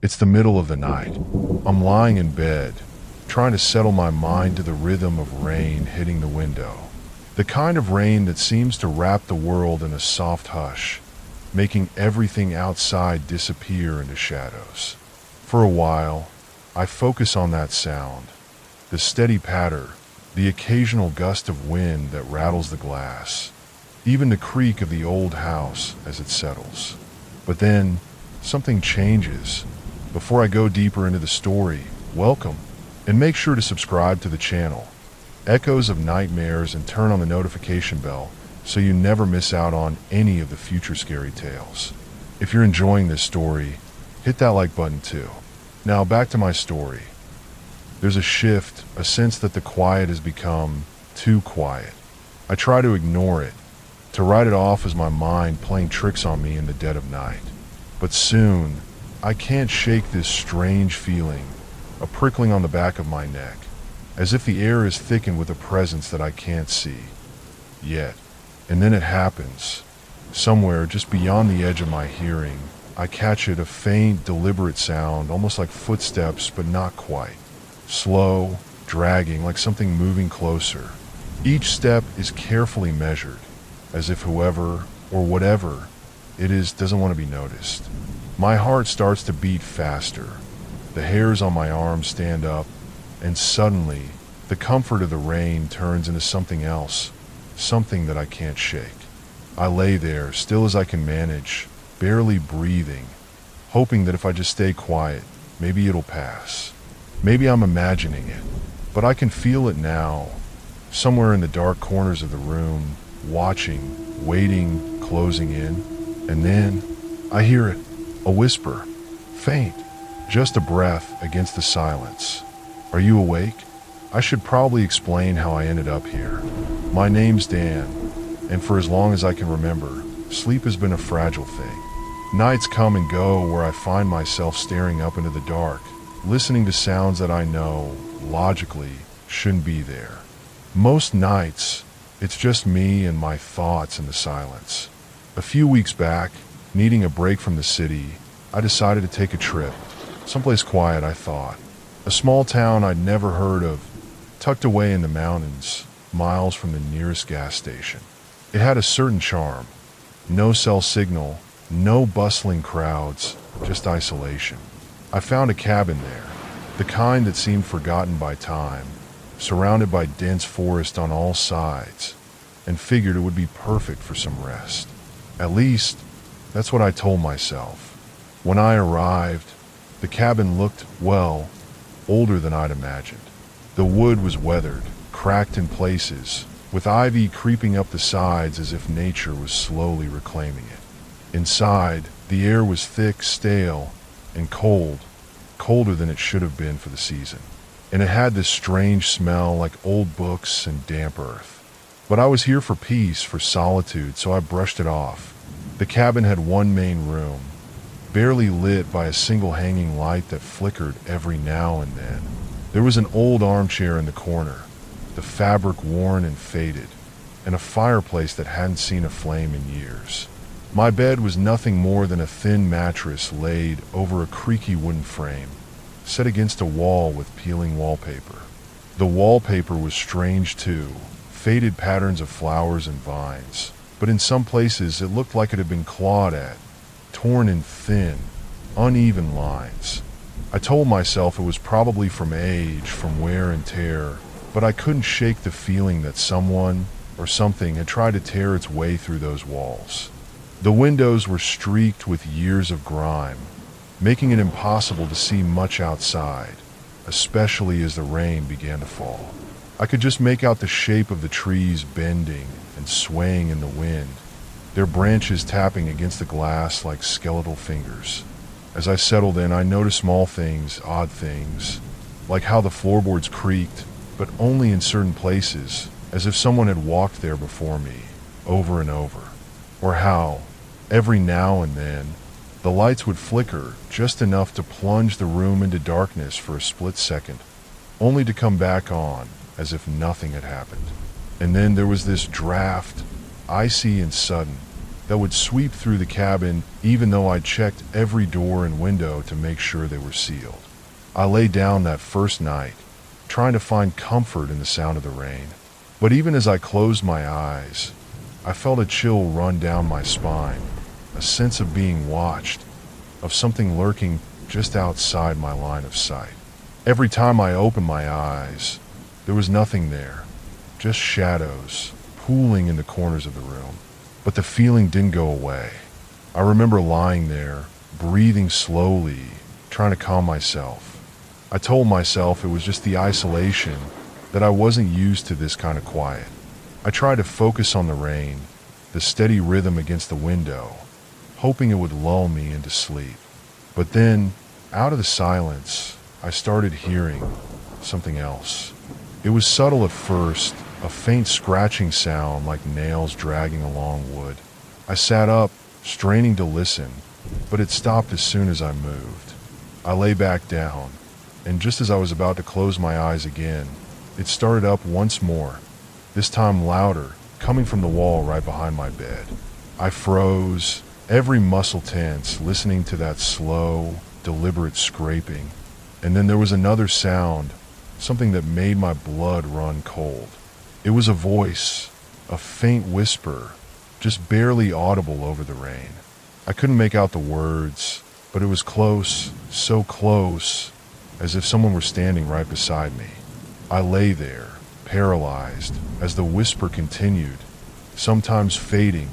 It's the middle of the night. I'm lying in bed, trying to settle my mind to the rhythm of rain hitting the window. The kind of rain that seems to wrap the world in a soft hush, making everything outside disappear into shadows. For a while, I focus on that sound, the steady patter, the occasional gust of wind that rattles the glass, even the creak of the old house as it settles. But then, something changes. Before I go deeper into the story, welcome, and make sure to subscribe to the channel. Echoes of Nightmares, and turn on the notification bell so you never miss out on any of the future scary tales. If you're enjoying this story, hit that like button too. Now back to my story. There's a shift, a sense that the quiet has become too quiet. I try to ignore it, to write it off as my mind playing tricks on me in the dead of night. But soon, I can't shake this strange feeling, a prickling on the back of my neck, as if the air is thickened with a presence that I can't see yet. And then it happens. Somewhere just beyond the edge of my hearing, I catch it, a faint, deliberate sound, almost like footsteps, but not quite. Slow, dragging, like something moving closer. Each step is carefully measured, as if whoever or whatever it is doesn't want to be noticed. My heart starts to beat faster. The hairs on my arms stand up, and suddenly, the comfort of the rain turns into something else, something that I can't shake. I lay there, still as I can manage, barely breathing, hoping that if I just stay quiet, maybe it'll pass. Maybe I'm imagining it, but I can feel it now, somewhere in the dark corners of the room, watching, waiting, closing in, and then I hear it, a whisper, faint, just a breath against the silence. Are you awake? I should probably explain how I ended up here. My name's Dan, and for as long as I can remember, sleep has been a fragile thing. Nights come and go where I find myself staring up into the dark, listening to sounds that I know, logically, shouldn't be there. Most nights, it's just me and my thoughts in the silence. A few weeks back, needing a break from the city, I decided to take a trip. Someplace quiet, I thought. A small town I'd never heard of, tucked away in the mountains, miles from the nearest gas station. It had a certain charm. No cell signal, no bustling crowds, just isolation. I found a cabin there, the kind that seemed forgotten by time, surrounded by dense forest on all sides, and figured it would be perfect for some rest. At least, that's what I told myself. When I arrived, the cabin looked, well, older than I'd imagined. The wood was weathered, cracked in places, with ivy creeping up the sides as if nature was slowly reclaiming it. Inside, the air was thick, stale, and cold, colder than it should have been for the season. And it had this strange smell like old books and damp earth. But I was here for peace, for solitude, so I brushed it off. The cabin had one main room, barely lit by a single hanging light that flickered every now and then. There was an old armchair in the corner, the fabric worn and faded, and a fireplace that hadn't seen a flame in years. My bed was nothing more than a thin mattress laid over a creaky wooden frame, set against a wall with peeling wallpaper. The wallpaper was strange too, faded patterns of flowers and vines, but in some places it looked like it had been clawed at, torn in thin, uneven lines. I told myself it was probably from age, from wear and tear, but I couldn't shake the feeling that someone or something had tried to tear its way through those walls. The windows were streaked with years of grime, making it impossible to see much outside, especially as the rain began to fall. I could just make out the shape of the trees bending and swaying in the wind, their branches tapping against the glass like skeletal fingers. As I settled in, I noticed small things, odd things, like how the floorboards creaked, but only in certain places, as if someone had walked there before me, over and over. Or how, every now and then, the lights would flicker just enough to plunge the room into darkness for a split second, only to come back on as if nothing had happened. And then there was this draft, icy and sudden, that would sweep through the cabin even though I'd checked every door and window to make sure they were sealed. I lay down that first night, trying to find comfort in the sound of the rain. But even as I closed my eyes, I felt a chill run down my spine, a sense of being watched, of something lurking just outside my line of sight. Every time I opened my eyes, there was nothing there, just shadows pooling in the corners of the room. But the feeling didn't go away. I remember lying there, breathing slowly, trying to calm myself. I told myself it was just the isolation, that I wasn't used to this kind of quiet. I tried to focus on the rain, the steady rhythm against the window, hoping it would lull me into sleep. But then, out of the silence, I started hearing something else. It was subtle at first, a faint scratching sound like nails dragging along wood. I sat up, straining to listen, but it stopped as soon as I moved. I lay back down, and just as I was about to close my eyes again, it started up once more, this time louder, coming from the wall right behind my bed. I froze, every muscle tense, listening to that slow, deliberate scraping. And then there was another sound, something that made my blood run cold. It was a voice, a faint whisper, just barely audible over the rain. I couldn't make out the words, but it was close, so close, as if someone were standing right beside me. I lay there, paralyzed, as the whisper continued, sometimes fading,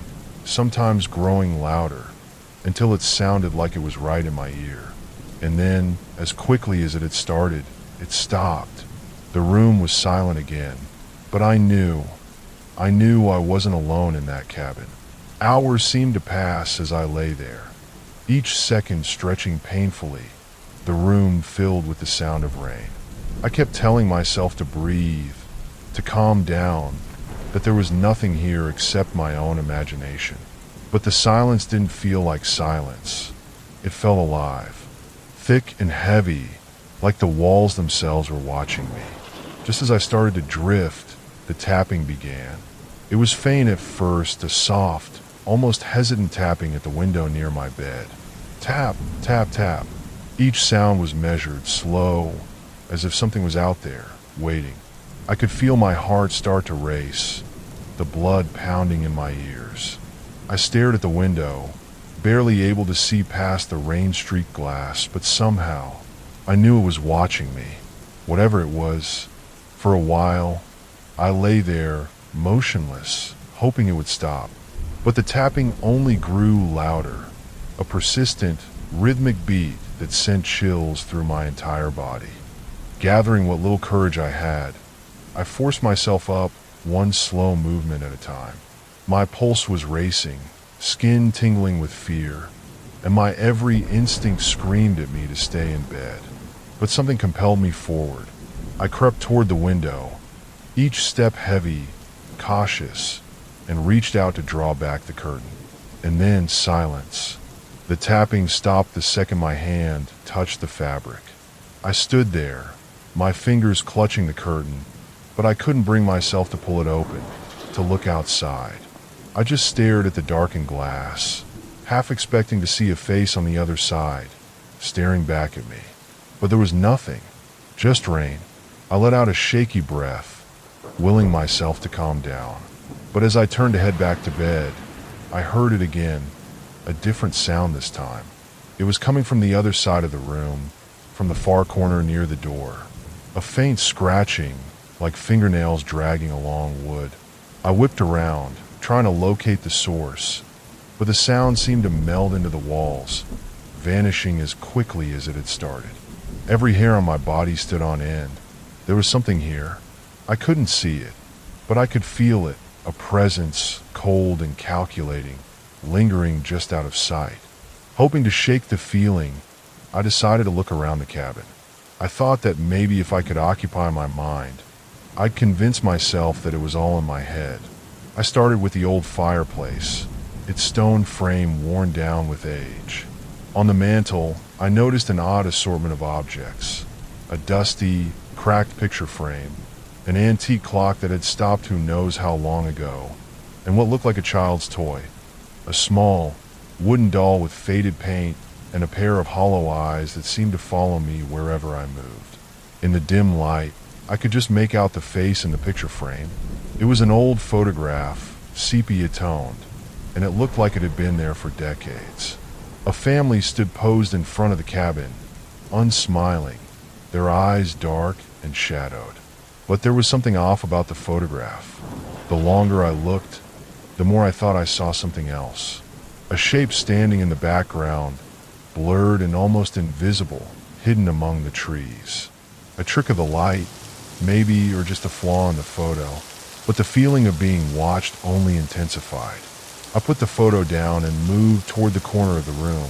sometimes growing louder, until it sounded like it was right in my ear. And then, as quickly as it had started, it stopped. The room was silent again, but I knew I wasn't alone in that cabin. Hours seemed to pass as I lay there, each second stretching painfully, the room filled with the sound of rain. I kept telling myself to breathe, to calm down, that there was nothing here except my own imagination. But the silence didn't feel like silence. It felt alive, thick and heavy, like the walls themselves were watching me. Just as I started to drift, the tapping began. It was faint at first, a soft, almost hesitant tapping at the window near my bed. Tap, tap, tap. Each sound was measured, slow, as if something was out there, waiting. I could feel my heart start to race, the blood pounding in my ears. I stared at the window, barely able to see past the rain-streaked glass, but somehow, I knew it was watching me, whatever it was. For a while, I lay there, motionless, hoping it would stop. But the tapping only grew louder, a persistent, rhythmic beat that sent chills through my entire body. Gathering what little courage I had, I forced myself up, one slow movement at a time. My pulse was racing, skin tingling with fear, and my every instinct screamed at me to stay in bed. But something compelled me forward. I crept toward the window, each step heavy, cautious, and reached out to draw back the curtain. And then silence. The tapping stopped the second my hand touched the fabric. I stood there, my fingers clutching the curtain, but I couldn't bring myself to pull it open, to look outside. I just stared at the darkened glass, half expecting to see a face on the other side, staring back at me. But there was nothing, just rain. I let out a shaky breath, willing myself to calm down. But as I turned to head back to bed, I heard it again, a different sound this time. It was coming from the other side of the room, from the far corner near the door. A faint scratching, like fingernails dragging along wood. I whipped around, trying to locate the source, but the sound seemed to meld into the walls, vanishing as quickly as it had started. Every hair on my body stood on end. There was something here. I couldn't see it, but I could feel it, a presence, cold and calculating, lingering just out of sight. Hoping to shake the feeling, I decided to look around the cabin. I thought that maybe if I could occupy my mind, I'd convince myself that it was all in my head. I started with the old fireplace, its stone frame worn down with age. On the mantel, I noticed an odd assortment of objects. A dusty, cracked picture frame, an antique clock that had stopped who knows how long ago, and what looked like a child's toy. A small, wooden doll with faded paint and a pair of hollow eyes that seemed to follow me wherever I moved. In the dim light, I could just make out the face in the picture frame. It was an old photograph, sepia-toned, and it looked like it had been there for decades. A family stood posed in front of the cabin, unsmiling, their eyes dark and shadowed. But there was something off about the photograph. The longer I looked, the more I thought I saw something else. A shape standing in the background, blurred and almost invisible, hidden among the trees. A trick of the light, maybe, or just a flaw in the photo, but the feeling of being watched only intensified. I put the photo down and moved toward the corner of the room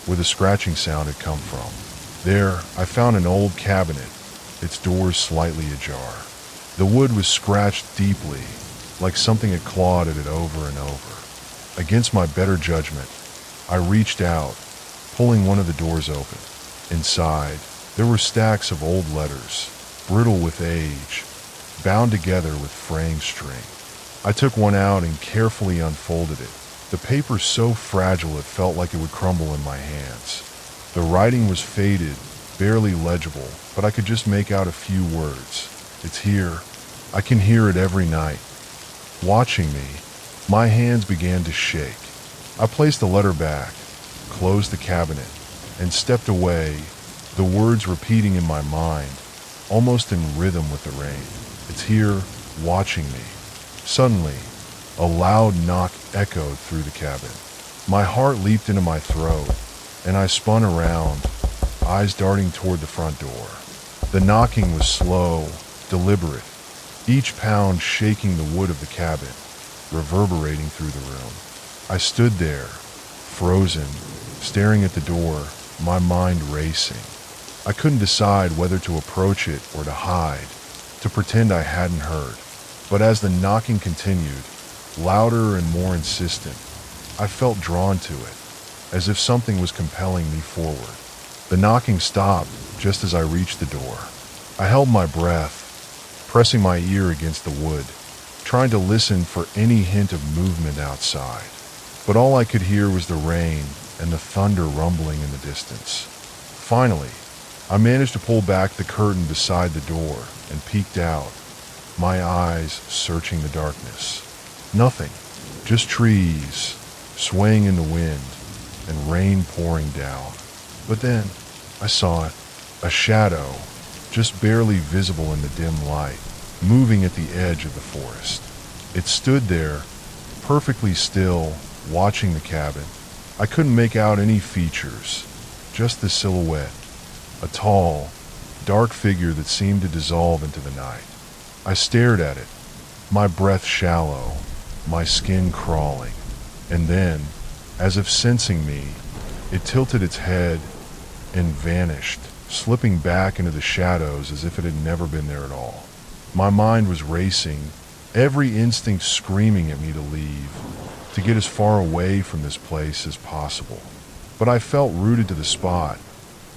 where the scratching sound had come from. There, I found an old cabinet, its doors slightly ajar. The wood was scratched deeply, like something had clawed at it over and over. Against my better judgment, I reached out, pulling one of the doors open. Inside, there were stacks of old letters, brittle with age, bound together with fraying string. I took one out and carefully unfolded it, the paper so fragile it felt like it would crumble in my hands. The writing was faded, barely legible, but I could just make out a few words. It's here. I can hear it every night. Watching me, my hands began to shake. I placed the letter back, closed the cabinet, and stepped away, the words repeating in my mind, almost in rhythm with the rain. It's here, watching me. Suddenly, a loud knock echoed through the cabin. My heart leaped into my throat, and I spun around, eyes darting toward the front door. The knocking was slow, deliberate, each pound shaking the wood of the cabin, reverberating through the room. I stood there, frozen, staring at the door, my mind racing. I couldn't decide whether to approach it or to hide, to pretend I hadn't heard. But as the knocking continued, louder and more insistent, I felt drawn to it, as if something was compelling me forward. The knocking stopped just as I reached the door. I held my breath, pressing my ear against the wood, trying to listen for any hint of movement outside. But all I could hear was the rain and the thunder rumbling in the distance. Finally, I managed to pull back the curtain beside the door and peeked out, my eyes searching the darkness. Nothing, just trees swaying in the wind and rain pouring down. But then I saw it, a shadow, just barely visible in the dim light, moving at the edge of the forest. It stood there, perfectly still, watching the cabin. I couldn't make out any features, just the silhouette, a tall, dark figure that seemed to dissolve into the night. I stared at it, my breath shallow, my skin crawling, and then, as if sensing me, it tilted its head and vanished, slipping back into the shadows as if it had never been there at all. My mind was racing, every instinct screaming at me to leave, to get as far away from this place as possible. But I felt rooted to the spot,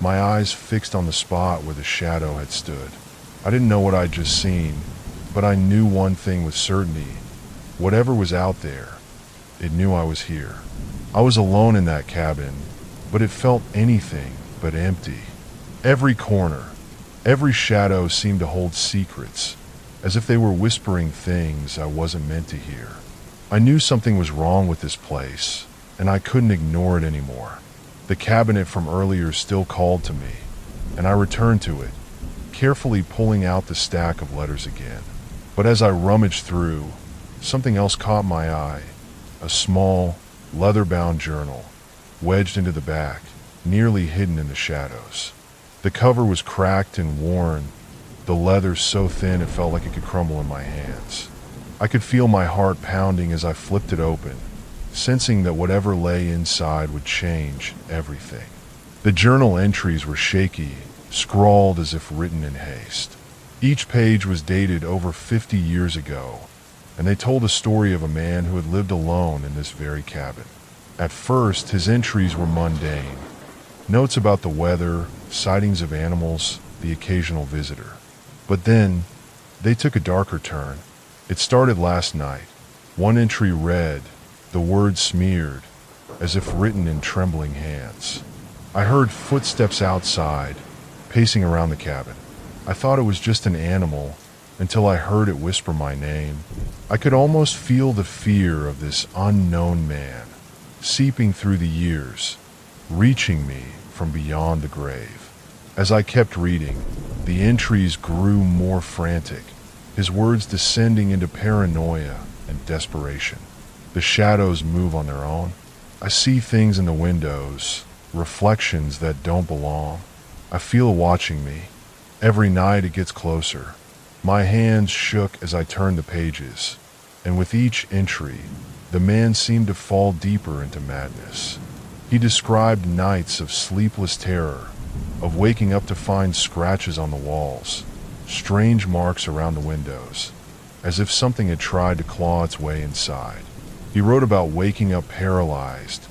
my eyes fixed on the spot where the shadow had stood. I didn't know what I'd just seen, but I knew one thing with certainty. Whatever was out there, it knew I was here. I was alone in that cabin, but it felt anything but empty. Every corner, every shadow seemed to hold secrets, as if they were whispering things I wasn't meant to hear. I knew something was wrong with this place, and I couldn't ignore it anymore. The cabinet from earlier still called to me, and I returned to it, carefully pulling out the stack of letters again. But as I rummaged through, something else caught my eye, a small, leather-bound journal, wedged into the back, nearly hidden in the shadows. The cover was cracked and worn, the leather so thin it felt like it could crumble in my hands. I could feel my heart pounding as I flipped it open, sensing that whatever lay inside would change everything. The journal entries were shaky, scrawled as if written in haste. Each page was dated over 50 years ago, and they told a story of a man who had lived alone in this very cabin. At first, his entries were mundane. Notes about the weather, sightings of animals, the occasional visitor. But then, they took a darker turn. It started last night. One entry read, the words smeared, as if written in trembling hands. I heard footsteps outside, pacing around the cabin. I thought it was just an animal until I heard it whisper my name. I could almost feel the fear of this unknown man seeping through the years, reaching me from beyond the grave. As I kept reading, the entries grew more frantic, his words descending into paranoia and desperation. The shadows move on their own. I see things in the windows, reflections that don't belong. I feel it watching me. Every night it gets closer. My hands shook as I turned the pages, and with each entry, the man seemed to fall deeper into madness. He described nights of sleepless terror, of waking up to find scratches on the walls, strange marks around the windows, as if something had tried to claw its way inside. He wrote about waking up paralyzed,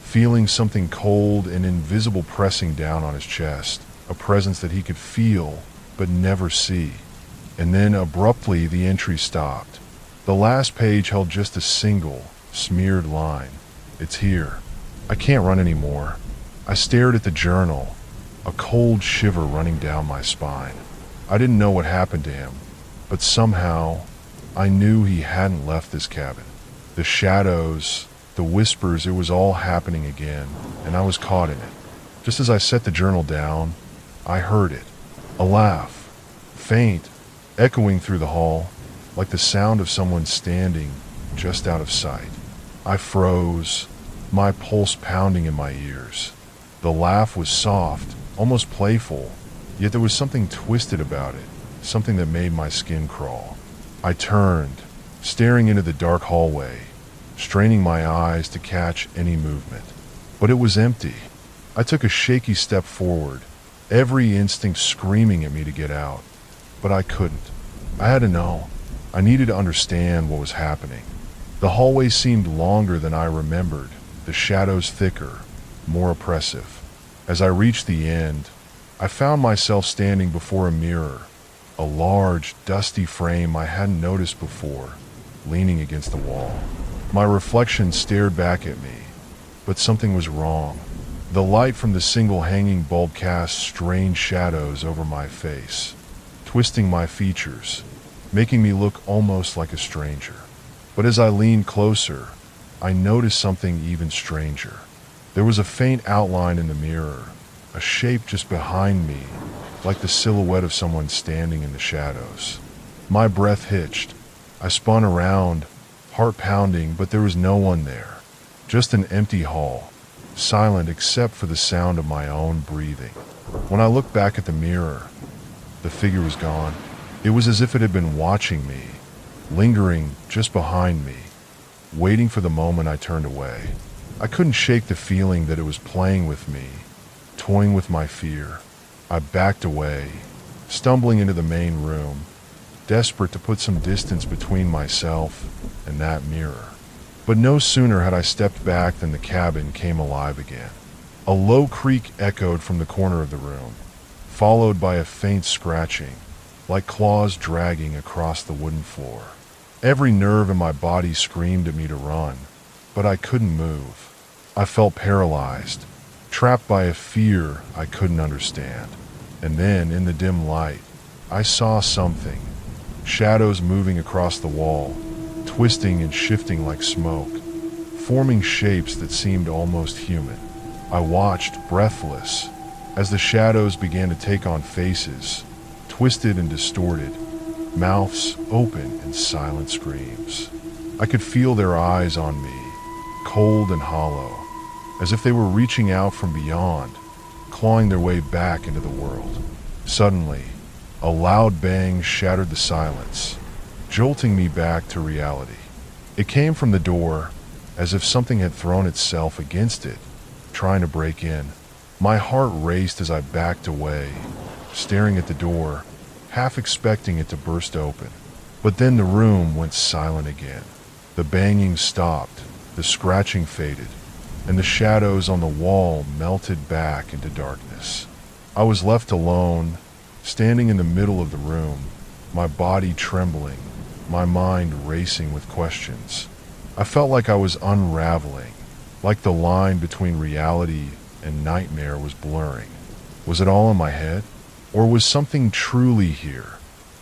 feeling something cold and invisible pressing down on his chest, a presence that he could feel but never see. And then abruptly the entry stopped. The last page held just a single, smeared line. "It's here. I can't run anymore." I stared at the journal, a cold shiver running down my spine. I didn't know what happened to him, but somehow I knew he hadn't left this cabin. The shadows, the whispers, it was all happening again, and I was caught in it. Just as I set the journal down, I heard it. A laugh, faint, echoing through the hall, like the sound of someone standing just out of sight. I froze, my pulse pounding in my ears. The laugh was soft, almost playful, yet there was something twisted about it, something that made my skin crawl. I turned, staring into the dark hallway, straining my eyes to catch any movement. But it was empty. I took a shaky step forward, every instinct screaming at me to get out. But I couldn't. I had to know. I needed to understand what was happening. The hallway seemed longer than I remembered, the shadows thicker, more oppressive. As I reached the end, I found myself standing before a mirror, a large, dusty frame I hadn't noticed before, leaning against the wall. My reflection stared back at me, but something was wrong. The light from the single hanging bulb cast strange shadows over my face, twisting my features, making me look almost like a stranger. But as I leaned closer, I noticed something even stranger. There was a faint outline in the mirror, a shape just behind me, like the silhouette of someone standing in the shadows. My breath hitched. I spun around, heart pounding, but there was no one there. Just an empty hall, silent except for the sound of my own breathing. When I looked back at the mirror, the figure was gone. It was as if it had been watching me, lingering just behind me, waiting for the moment I turned away. I couldn't shake the feeling that it was playing with me, toying with my fear. I backed away, stumbling into the main room, desperate to put some distance between myself and that mirror. But no sooner had I stepped back than the cabin came alive again. A low creak echoed from the corner of the room, followed by a faint scratching, like claws dragging across the wooden floor. Every nerve in my body screamed at me to run, but I couldn't move. I felt paralyzed, trapped by a fear I couldn't understand. And then, in the dim light, I saw something. Shadows moving across the wall, twisting and shifting like smoke, forming shapes that seemed almost human. I watched, breathless, as the shadows began to take on faces, twisted and distorted, mouths open in silent screams. I could feel their eyes on me, cold and hollow, as if they were reaching out from beyond, clawing their way back into the world. Suddenly, a loud bang shattered the silence, jolting me back to reality. It came from the door, as if something had thrown itself against it, trying to break in. My heart raced as I backed away, staring at the door, half expecting it to burst open. But then the room went silent again. The banging stopped, the scratching faded, and the shadows on the wall melted back into darkness. I was left alone, standing in the middle of the room, my body trembling, my mind racing with questions. I felt like I was unraveling, like the line between reality and nightmare was blurring. Was it all in my head? Or was something truly here?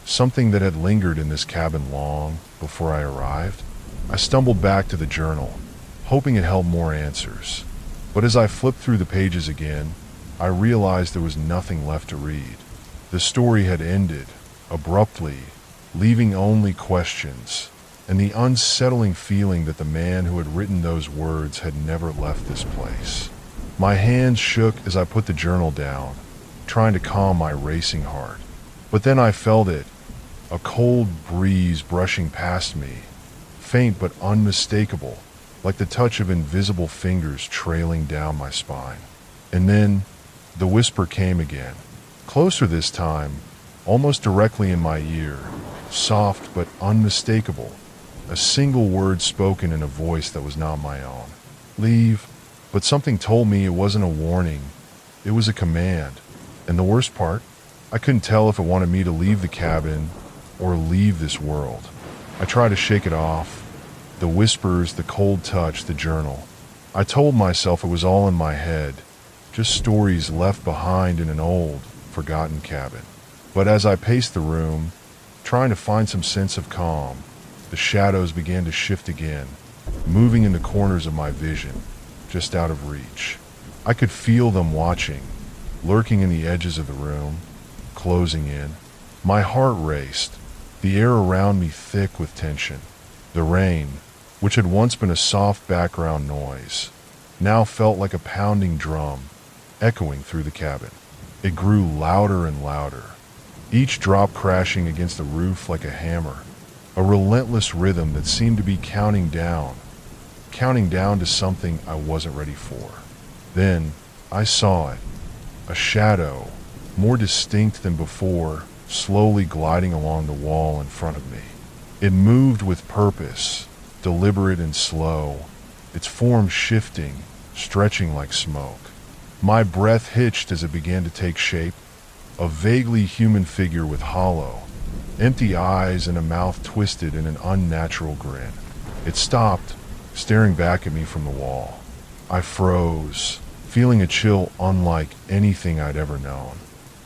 Something that had lingered in this cabin long before I arrived? I stumbled back to the journal, hoping it held more answers. But as I flipped through the pages again, I realized there was nothing left to read. The story had ended, abruptly, leaving only questions, and the unsettling feeling that the man who had written those words had never left this place. My hands shook as I put the journal down, trying to calm my racing heart. But then I felt it, a cold breeze brushing past me, faint but unmistakable, like the touch of invisible fingers trailing down my spine. And then the whisper came again, closer this time, almost directly in my ear, soft but unmistakable, a single word spoken in a voice that was not my own. Leave. But something told me it wasn't a warning, it was a command. And the worst part, I couldn't tell if it wanted me to leave the cabin or leave this world. I tried to shake it off, the whispers, the cold touch, the journal. I told myself it was all in my head, just stories left behind in an old, forgotten cabin. But as I paced the room, trying to find some sense of calm, the shadows began to shift again, moving in the corners of my vision, just out of reach. I could feel them watching, lurking in the edges of the room, closing in. My heart raced, the air around me thick with tension. The rain, which had once been a soft background noise, now felt like a pounding drum, echoing through the cabin. It grew louder and louder, each drop crashing against the roof like a hammer, a relentless rhythm that seemed to be counting down to something I wasn't ready for. Then I saw it, a shadow, more distinct than before, slowly gliding along the wall in front of me. It moved with purpose, deliberate and slow, its form shifting, stretching like smoke. My breath hitched as it began to take shape, a vaguely human figure with hollow, empty eyes and a mouth twisted in an unnatural grin. It stopped, staring back at me from the wall. I froze, feeling a chill unlike anything I'd ever known.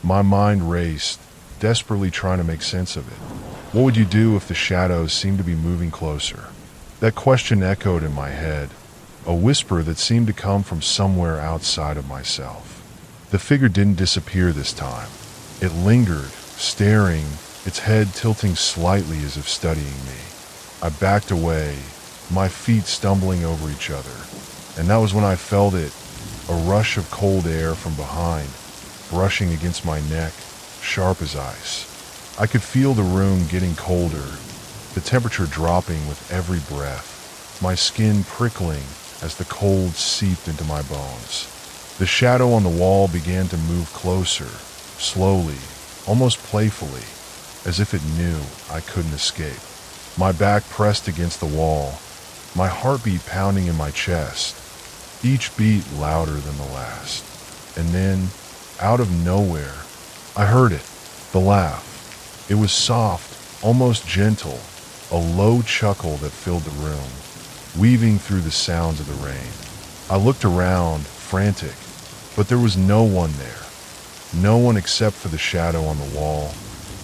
My mind raced, desperately trying to make sense of it. What would you do if the shadows seemed to be moving closer? That question echoed in my head, a whisper that seemed to come from somewhere outside of myself. The figure didn't disappear this time. It lingered, staring, its head tilting slightly as if studying me. I backed away, my feet stumbling over each other, and that was when I felt it, a rush of cold air from behind, brushing against my neck, sharp as ice. I could feel the room getting colder, the temperature dropping with every breath, my skin prickling as the cold seeped into my bones. The shadow on the wall began to move closer, slowly, almost playfully, as if it knew I couldn't escape. My back pressed against the wall, my heartbeat pounding in my chest, each beat louder than the last. And then, out of nowhere, I heard it, the laugh. It was soft, almost gentle, a low chuckle that filled the room, weaving through the sounds of the rain. I looked around, frantic, but there was no one there. No one except for the shadow on the wall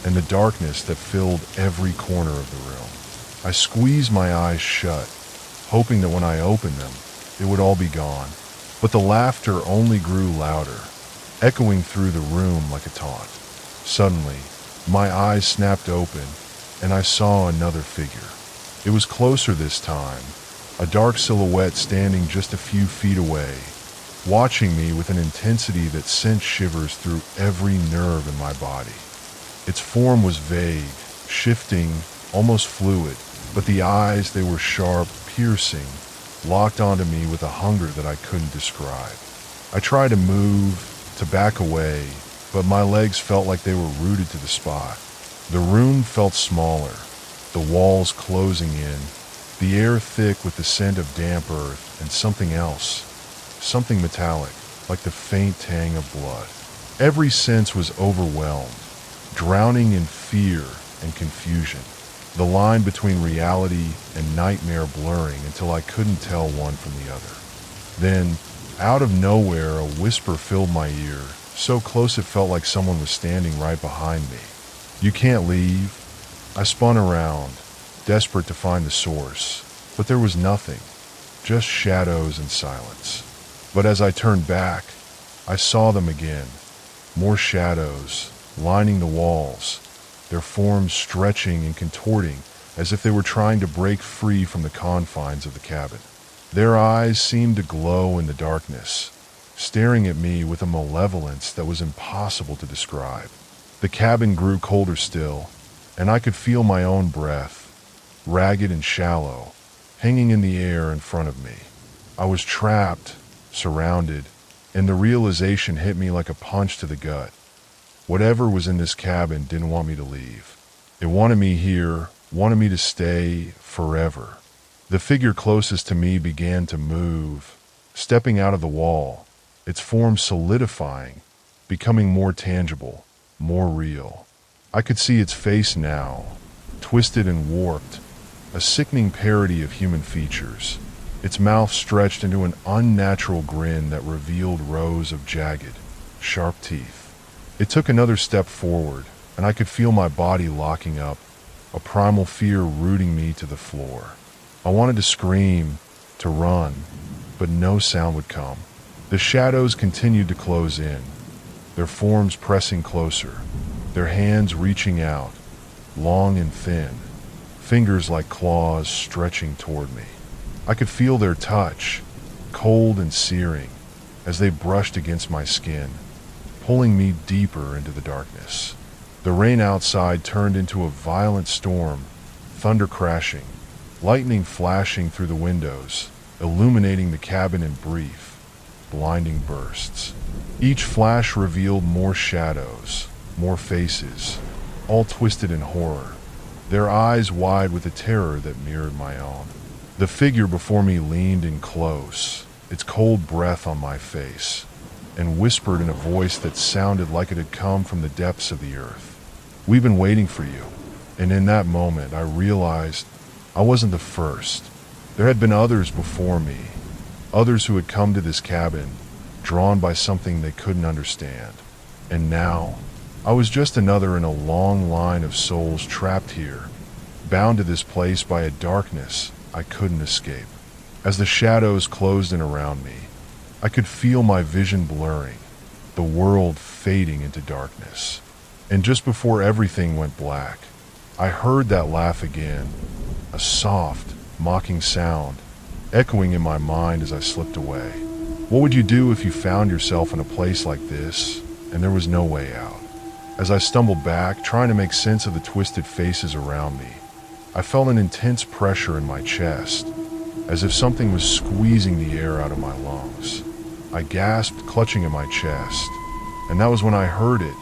and the darkness that filled every corner of the room. I squeezed my eyes shut, hoping that when I opened them, it would all be gone. But the laughter only grew louder, echoing through the room like a taunt. Suddenly, my eyes snapped open, and I saw another figure. It was closer this time, a dark silhouette standing just a few feet away, watching me with an intensity that sent shivers through every nerve in my body. Its form was vague, shifting, almost fluid, but the eyes, they were sharp, piercing, locked onto me with a hunger that I couldn't describe. I tried to move, to back away, but my legs felt like they were rooted to the spot. The room felt smaller, the walls closing in, the air thick with the scent of damp earth and something else, something metallic, like the faint tang of blood. Every sense was overwhelmed, drowning in fear and confusion. the line between reality and nightmare blurring until I couldn't tell one from the other. Then, out of nowhere, a whisper filled my ear, so close it felt like someone was standing right behind me. "You can't leave." I spun around, desperate to find the source, but there was nothing, just shadows and silence. But as I turned back, I saw them again, more shadows, lining the walls, their forms stretching and contorting as if they were trying to break free from the confines of the cabin. Their eyes seemed to glow in the darkness, staring at me with a malevolence that was impossible to describe. The cabin grew colder still, and I could feel my own breath, ragged and shallow, hanging in the air in front of me. I was trapped, surrounded, and the realization hit me like a punch to the gut. Whatever was in this cabin didn't want me to leave. It wanted me here, wanted me to stay forever. The figure closest to me began to move, stepping out of the wall, its form solidifying, becoming more tangible, more real. I could see its face now, twisted and warped, a sickening parody of human features. Its mouth stretched into an unnatural grin that revealed rows of jagged, sharp teeth. It took another step forward, and I could feel my body locking up, a primal fear rooting me to the floor. I wanted to scream, to run, but no sound would come. The shadows continued to close in, their forms pressing closer, their hands reaching out, long and thin, fingers like claws stretching toward me. I could feel their touch, cold and searing, as they brushed against my skin, pulling me deeper into the darkness. The rain outside turned into a violent storm, thunder crashing, lightning flashing through the windows, illuminating the cabin in brief, blinding bursts. Each flash revealed more shadows, more faces, all twisted in horror, their eyes wide with a terror that mirrored my own. The figure before me leaned in close, its cold breath on my face, and whispered in a voice that sounded like it had come from the depths of the earth. "We've been waiting for you." And in that moment, I realized I wasn't the first. There had been others before me, others who had come to this cabin, drawn by something they couldn't understand. And now, I was just another in a long line of souls trapped here, bound to this place by a darkness I couldn't escape. As the shadows closed in around me, I could feel my vision blurring, the world fading into darkness. And just before everything went black, I heard that laugh again, a soft, mocking sound, echoing in my mind as I slipped away. What would you do if you found yourself in a place like this, and there was no way out? As I stumbled back, trying to make sense of the twisted faces around me, I felt an intense pressure in my chest, as if something was squeezing the air out of my lungs. I gasped, clutching at my chest, and that was when I heard it,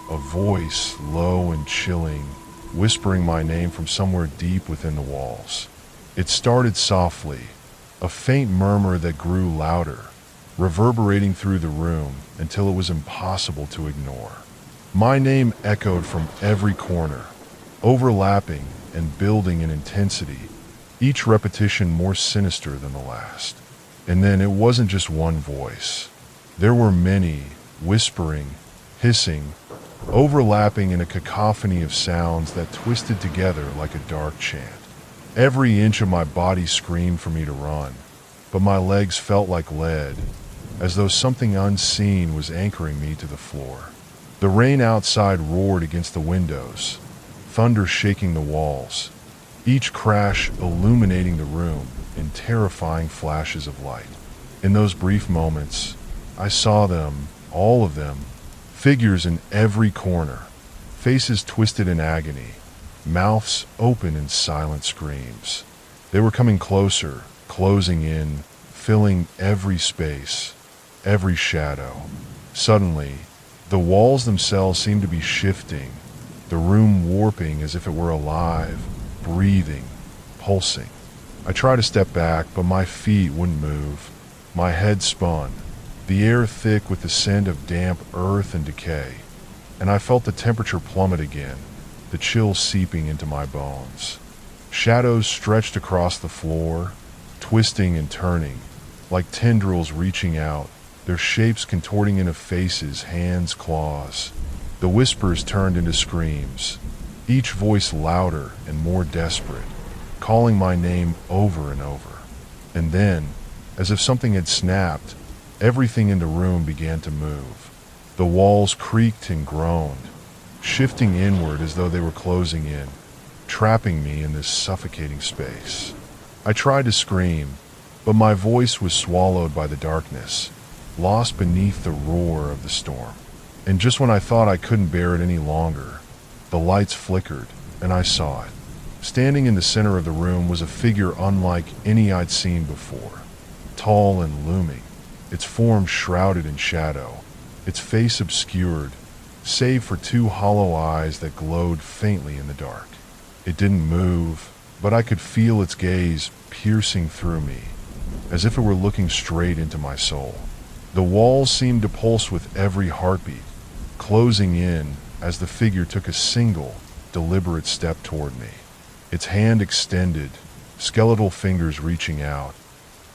a voice, low and chilling, whispering my name from somewhere deep within the walls. It started softly, a faint murmur that grew louder, reverberating through the room until it was impossible to ignore. My name echoed from every corner, overlapping and building in intensity, each repetition more sinister than the last. And then it wasn't just one voice. There were many, whispering, hissing, overlapping in a cacophony of sounds that twisted together like a dark chant. Every inch of my body screamed for me to run, but my legs felt like lead, as though something unseen was anchoring me to the floor. The rain outside roared against the windows, thunder shaking the walls, each crash illuminating the room in terrifying flashes of light. In those brief moments, I saw them, all of them, figures in every corner, faces twisted in agony, mouths open in silent screams. They were coming closer, closing in, filling every space, every shadow. Suddenly, the walls themselves seemed to be shifting, the room warping as if it were alive, breathing, pulsing. I tried to step back, but my feet wouldn't move. My head spun, the air thick with the scent of damp earth and decay, and I felt the temperature plummet again, the chill seeping into my bones. Shadows stretched across the floor, twisting and turning, like tendrils reaching out, their shapes contorting into faces, hands, claws. The whispers turned into screams, each voice louder and more desperate, calling my name over and over. And then, as if something had snapped, everything in the room began to move. The walls creaked and groaned, shifting inward as though they were closing in, trapping me in this suffocating space. I tried to scream, but my voice was swallowed by the darkness, lost beneath the roar of the storm. And just when I thought I couldn't bear it any longer, the lights flickered, and I saw it. Standing in the center of the room was a figure unlike any I'd seen before, tall and looming, its form shrouded in shadow, its face obscured, save for two hollow eyes that glowed faintly in the dark. It didn't move, but I could feel its gaze piercing through me, as if it were looking straight into my soul. The walls seemed to pulse with every heartbeat, closing in as the figure took a single, deliberate step toward me. Its hand extended, skeletal fingers reaching out,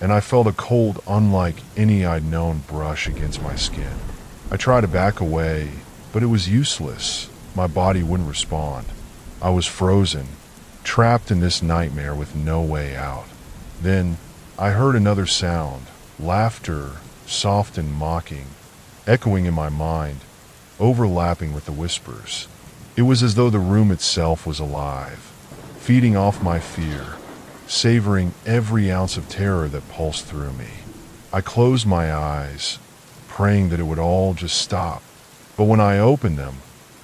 and I felt a cold unlike any I'd known brush against my skin. I tried to back away, but it was useless. My body wouldn't respond. I was frozen, trapped in this nightmare with no way out. Then I heard another sound, laughter, soft and mocking, echoing in my mind, overlapping with the whispers. It was as though the room itself was alive, feeding off my fear, savoring every ounce of terror that pulsed through me. I closed my eyes, praying that it would all just stop. But when I opened them,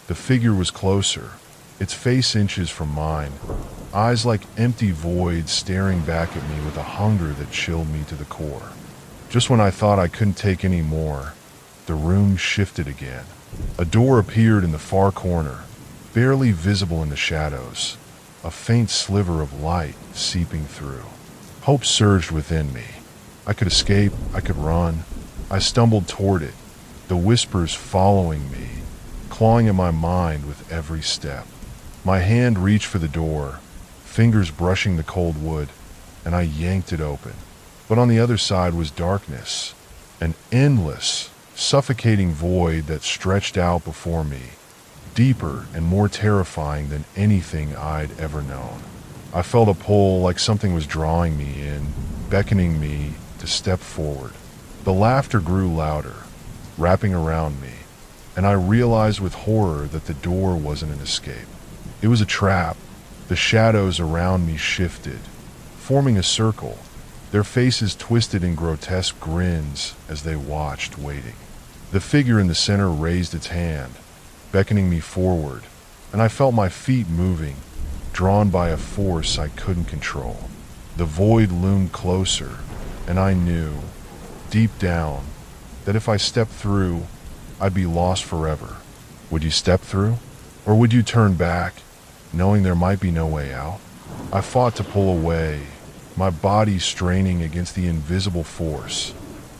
the figure was closer, its face inches from mine, eyes like empty voids staring back at me with a hunger that chilled me to the core. Just when I thought I couldn't take any more, the room shifted again. A door appeared in the far corner, barely visible in the shadows, a faint sliver of light seeping through. Hope surged within me. I could escape, I could run. I stumbled toward it, the whispers following me, clawing at my mind with every step. My hand reached for the door, fingers brushing the cold wood, and I yanked it open. But on the other side was darkness, an endless, suffocating void that stretched out before me, deeper and more terrifying than anything I'd ever known. I felt a pull, like something was drawing me in, beckoning me to step forward. The laughter grew louder, wrapping around me, and I realized with horror that the door wasn't an escape. It was a trap. The shadows around me shifted, forming a circle, their faces twisted in grotesque grins as they watched, waiting. The figure in the center raised its hand, beckoning me forward, and I felt my feet moving, drawn by a force I couldn't control. The void loomed closer, and I knew, deep down, that if I stepped through, I'd be lost forever. Would you step through? Or would you turn back, knowing there might be no way out? I fought to pull away, my body straining against the invisible force,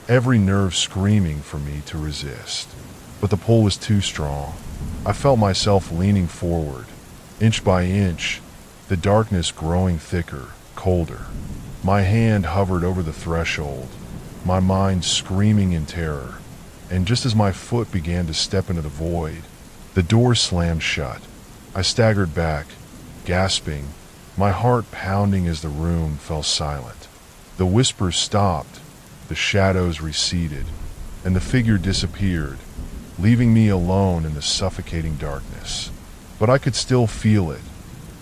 every nerve screaming for me to resist. But the pull was too strong. I felt myself leaning forward, inch by inch, the darkness growing thicker, colder. My hand hovered over the threshold, my mind screaming in terror, and just as my foot began to step into the void, the door slammed shut. I staggered back, gasping, my heart pounding as the room fell silent. The whispers stopped, the shadows receded, and the figure disappeared, leaving me alone in the suffocating darkness. But I could still feel it,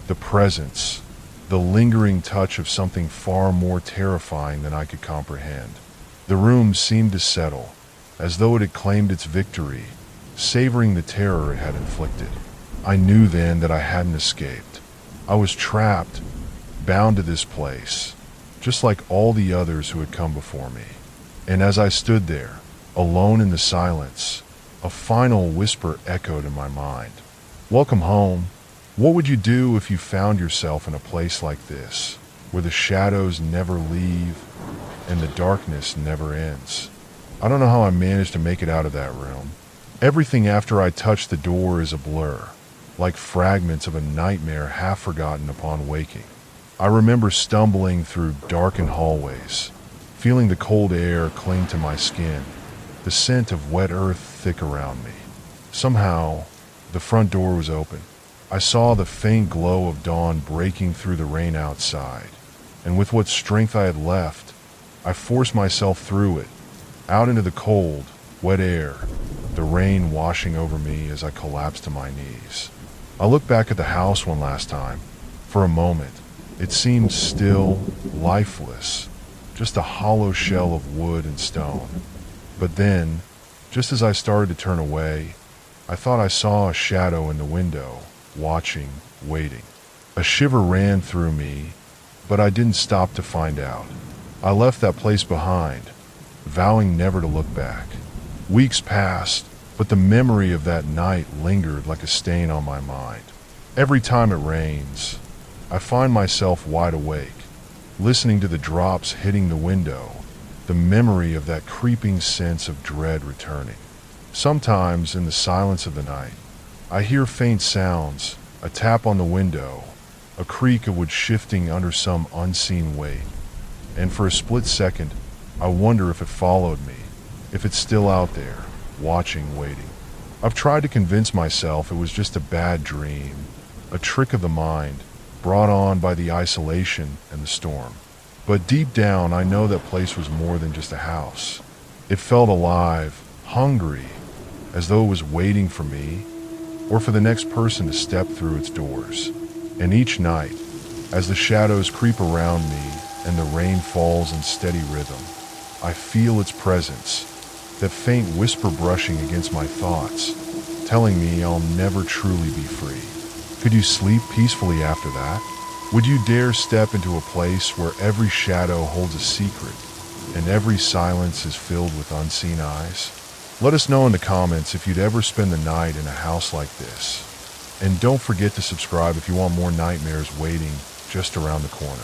the presence, the lingering touch of something far more terrifying than I could comprehend. The room seemed to settle, as though it had claimed its victory, savoring the terror it had inflicted. I knew then that I hadn't escaped. I was trapped, bound to this place, just like all the others who had come before me. And as I stood there, alone in the silence, a final whisper echoed in my mind. Welcome home. What would you do if you found yourself in a place like this, where the shadows never leave and the darkness never ends? I don't know how I managed to make it out of that room. Everything after I touched the door is a blur. like fragments of a nightmare half forgotten upon waking. I remember stumbling through darkened hallways, feeling the cold air cling to my skin, the scent of wet earth thick around me. Somehow, the front door was open. I saw the faint glow of dawn breaking through the rain outside, and with what strength I had left, I forced myself through it, out into the cold, wet air, the rain washing over me as I collapsed to my knees. I looked back at the house one last time. For a moment, it seemed still, lifeless, just a hollow shell of wood and stone. But then, just as I started to turn away, I thought I saw a shadow in the window, watching, waiting. A shiver ran through me, but I didn't stop to find out. I left that place behind, vowing never to look back. Weeks passed, but the memory of that night lingered like a stain on my mind. Every time it rains, I find myself wide awake, listening to the drops hitting the window, the memory of that creeping sense of dread returning. Sometimes, in the silence of the night, I hear faint sounds, a tap on the window, a creak of wood shifting under some unseen weight, and for a split second, I wonder if it followed me, if it's still out there, watching, waiting. I've tried to convince myself it was just a bad dream, a trick of the mind, brought on by the isolation and the storm. But deep down, I know that place was more than just a house. It felt alive, hungry, as though it was waiting for me, or for the next person to step through its doors. And each night, as the shadows creep around me and the rain falls in steady rhythm, I feel its presence, that faint whisper brushing against my thoughts, telling me I'll never truly be free. Could you sleep peacefully after that? Would you dare step into a place where every shadow holds a secret and every silence is filled with unseen eyes? Let us know in the comments if you'd ever spend the night in a house like this. And don't forget to subscribe if you want more nightmares waiting just around the corner.